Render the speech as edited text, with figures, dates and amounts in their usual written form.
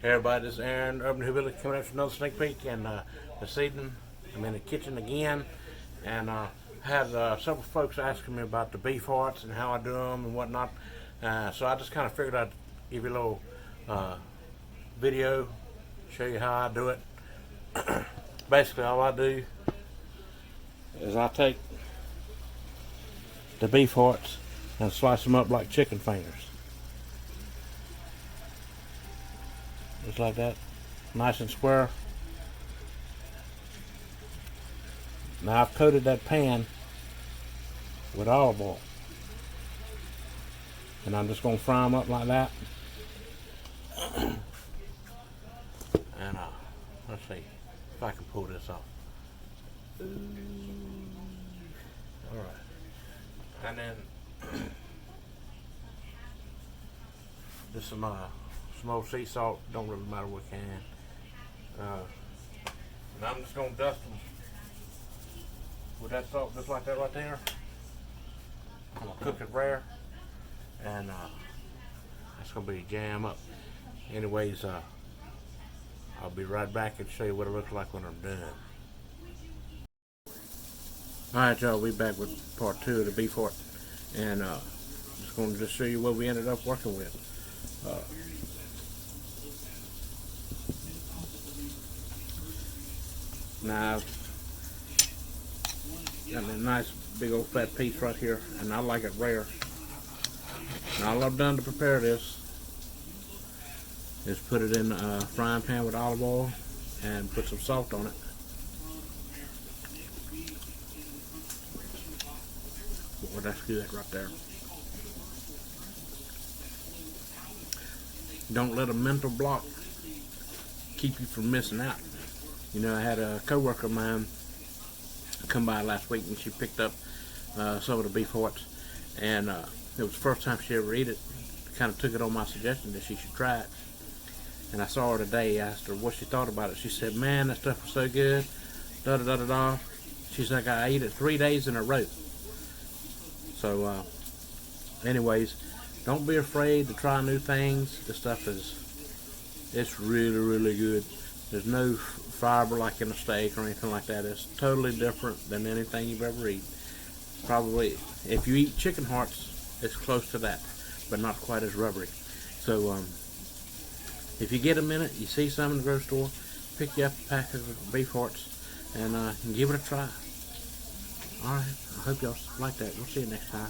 Hey everybody, this is Aaron, Urban Hillbilly, coming up for another sneak peek. And this evening, I'm in the kitchen again, and had several folks asking me about the beef hearts and how I do them and whatnot. So I just kind of figured I'd give you a little video, show you how I do it. Basically, all I do is I take the beef hearts and slice them up like chicken fingers. Just like that, nice and square. Now I've coated that pan with olive oil, and I'm just going to fry them up like that. And let's see if I can pull this off. All right, and then this is my some old sea salt, don't really matter what can. And I'm just gonna dust them with that salt just like that right there. I'm gonna cook it rare, and that's gonna be jam up. Anyways, I'll be right back and show you what it looks like when I'm done. Alright y'all, we back with part 2 of the beef heart, and just gonna show you what we ended up working with. Now I've got a nice big old fat piece right here, and I like it rare. Now all I've done to prepare this is put it in a frying pan with olive oil and put some salt on it. Well, that's good right there. Don't let a mental block keep you from missing out. You know, I had a coworker of mine come by last week, and she picked up some of the beef hearts, and it was the first time she ever ate it. Kind of took it on my suggestion that she should try it. And I saw her today, asked her what she thought about it. She said, "Man, that stuff was so good, da da da da da." She's like, "I ate it 3 days in a row." So anyways, don't be afraid to try new things. This stuff it's really, really good. There's no fiber like in a steak or anything like that. It's totally different than anything you've ever eaten. Probably, if you eat chicken hearts, it's close to that, but not quite as rubbery. So if you get a minute, you see some in the grocery store, pick you up a pack of beef hearts and give it a try. Alright, I hope y'all like that. We'll see you next time.